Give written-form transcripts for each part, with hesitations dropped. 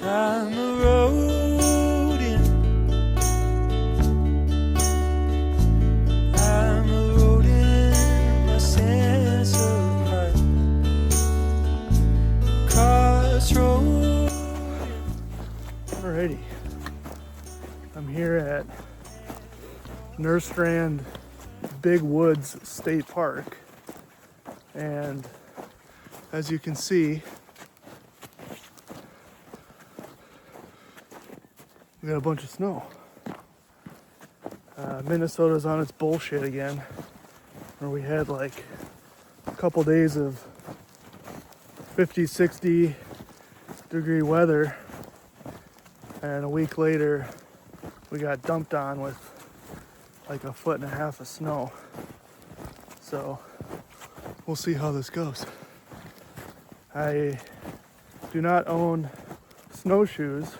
I'm a rodent. I'm a rodent. My sense of life. Crossroads. Alrighty, I'm here at Nerstrand Big Woods State Park, and as you can see, we got a bunch of snow. Minnesota's on its bullshit again, where we had like a couple days of 50, 60 degree weather, and a week later we got dumped on with like 1.5 feet of snow. So we'll see how this goes. I do not own snowshoes,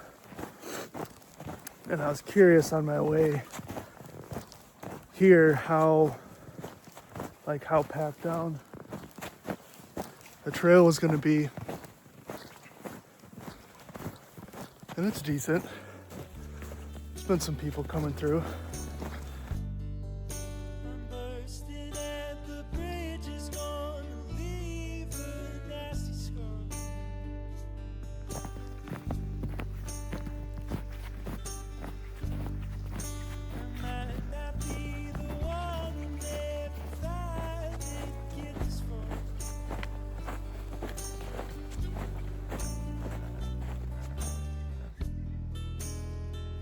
and I was curious on my way here how packed down the trail was going to be, and it's decent. There's been some people coming through. I'm bursting at the bridge is gonna leave a nasty scar. I might not be the one who never thought it'd get this far.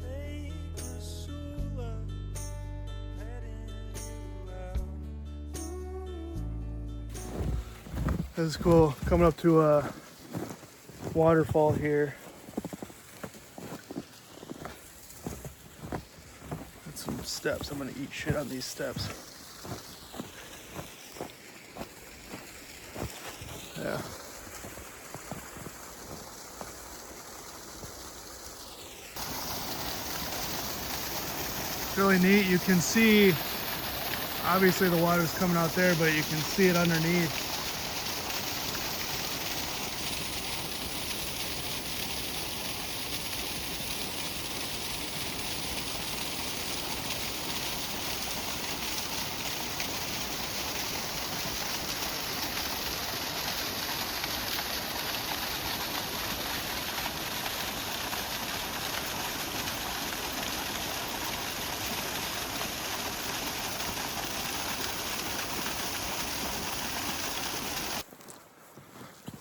Late Missoula, letting you out. This is cool. Coming up to a waterfall here. Got some steps. I'm gonna eat shit on these steps. Yeah. It's really neat. You can see, obviously the water's coming out there, but you can see it underneath.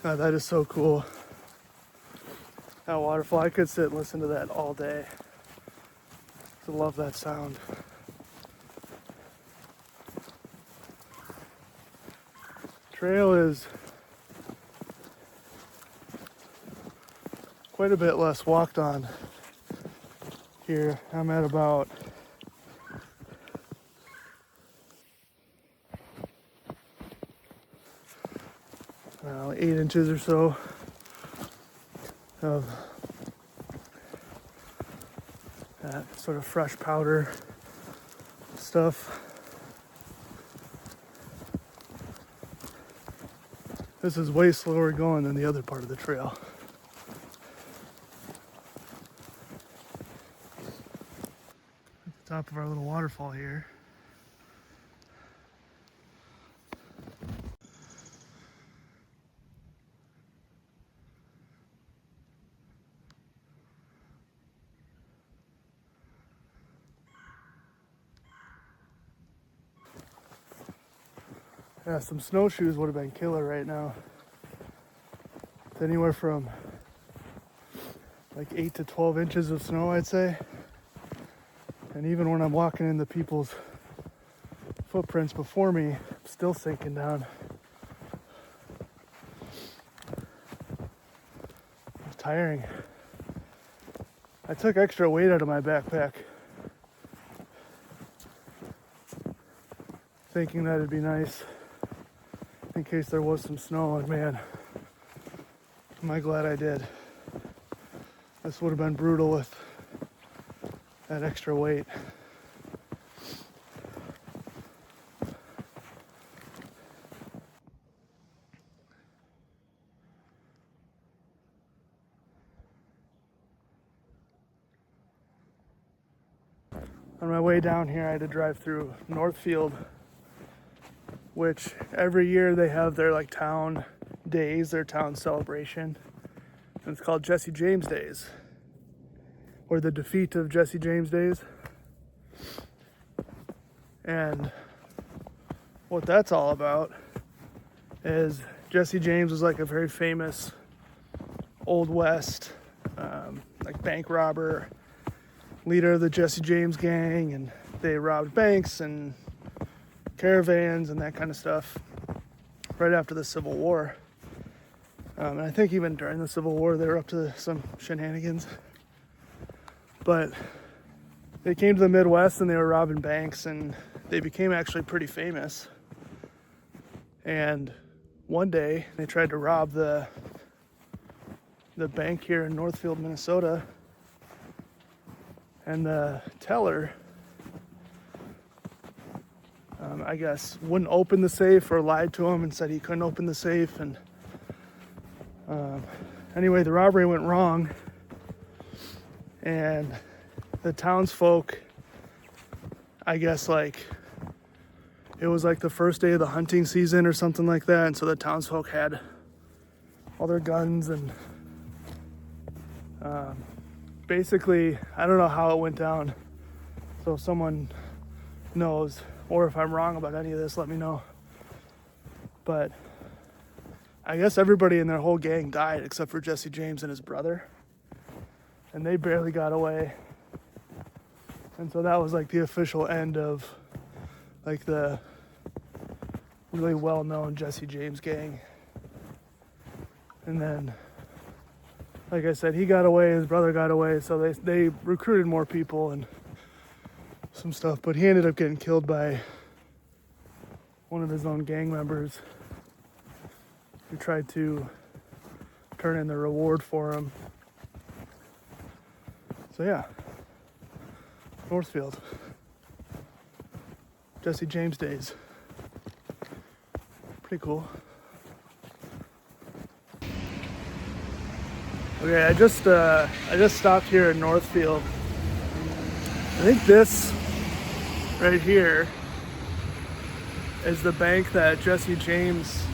God, that is so cool. That waterfall, I could sit and listen to that all day. I love that sound. Trail is quite a bit less walked on here. I'm at about I don't know, 8 inches or so of that sort of fresh powder stuff. This is way slower going than the other part of the trail. At the top of our little waterfall here. Yeah, some snowshoes would have been killer right now. It's anywhere from like 8 to 12 inches of snow, I'd say. And even when I'm walking in the people's footprints before me, I'm still sinking down. It's tiring. I took extra weight out of my backpack, thinking that it'd be nice in case there was some snow, and man, am I glad I did. This would have been brutal with that extra weight. On my way down here, I had to drive through Northfield, which every year they have their like town days, their town celebration. And it's called Jesse James Days, or the defeat of Jesse James Days. And what that's all about is Jesse James was like a very famous Old West, like bank robber, leader of the Jesse James gang, and they robbed banks and caravans and that kind of stuff right after the Civil War. And I think even during the Civil War they were up to some shenanigans. But they came to the Midwest and they were robbing banks, and they became actually pretty famous. And one day they tried to rob the bank here in Northfield, Minnesota, and the teller, I guess, wouldn't open the safe or lied to him and said he couldn't open the safe. And anyway, the robbery went wrong, and the townsfolk, I guess, like, it was like the first day of the hunting season or something like that, and so the townsfolk had all their guns, and basically, I don't know how it went down, so if someone knows, or if I'm wrong about any of this, let me know. But I guess everybody in their whole gang died except for Jesse James and his brother, and they barely got away. And so that was like the official end of like the really well-known Jesse James gang. And then, like I said, he got away, his brother got away, so they recruited more people and some stuff, but he ended up getting killed by one of his own gang members who tried to turn in the reward for him. So yeah, Northfield, Jesse James Days. Pretty cool. Okay, I just stopped here in Northfield. I think this right here is the bank that Jesse James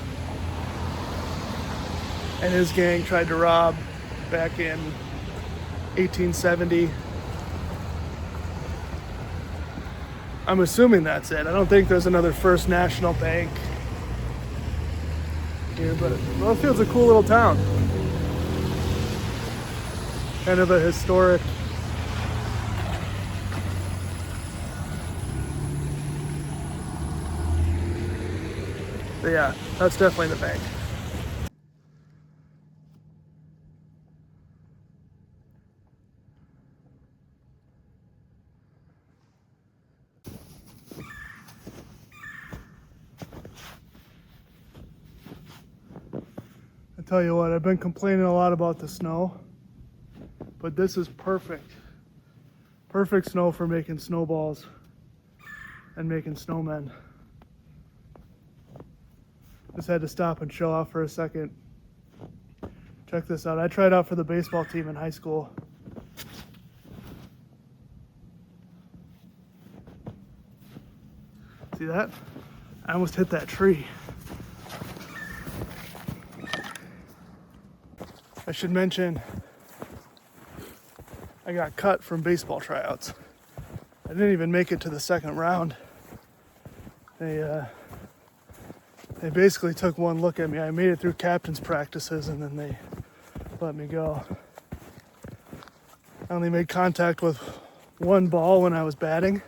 and his gang tried to rob back in 1870. I'm assuming that's it. I don't think there's another First National Bank here, but Northfield's a cool little town. Kind of a historic but yeah, that's definitely the bank. I tell you what, I've been complaining a lot about the snow, but this is perfect. Perfect snow for making snowballs and making snowmen. Just had to stop and show off for a second. Check this out. I tried out for the baseball team in high school. See that? I almost hit that tree. I should mention, I got cut from baseball tryouts. I didn't even make it to the second round. They basically took one look at me. I made it through captain's practices and then they let me go. I only made contact with one ball when I was batting,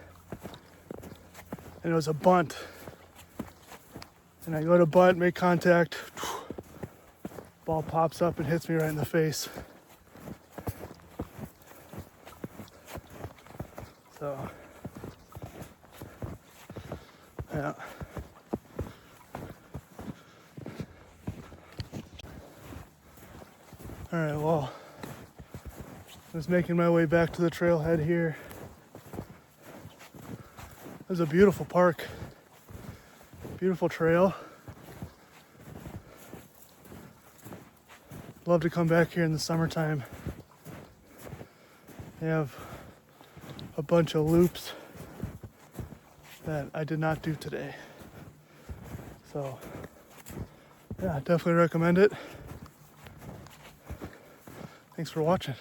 and it was a bunt. And I go to bunt, make contact, ball pops up and hits me right in the face. So, yeah. All right, well, I was making my way back to the trailhead here. There's a beautiful park, beautiful trail. Love to come back here in the summertime. They have a bunch of loops that I did not do today. So yeah, definitely recommend it. Thanks for watching.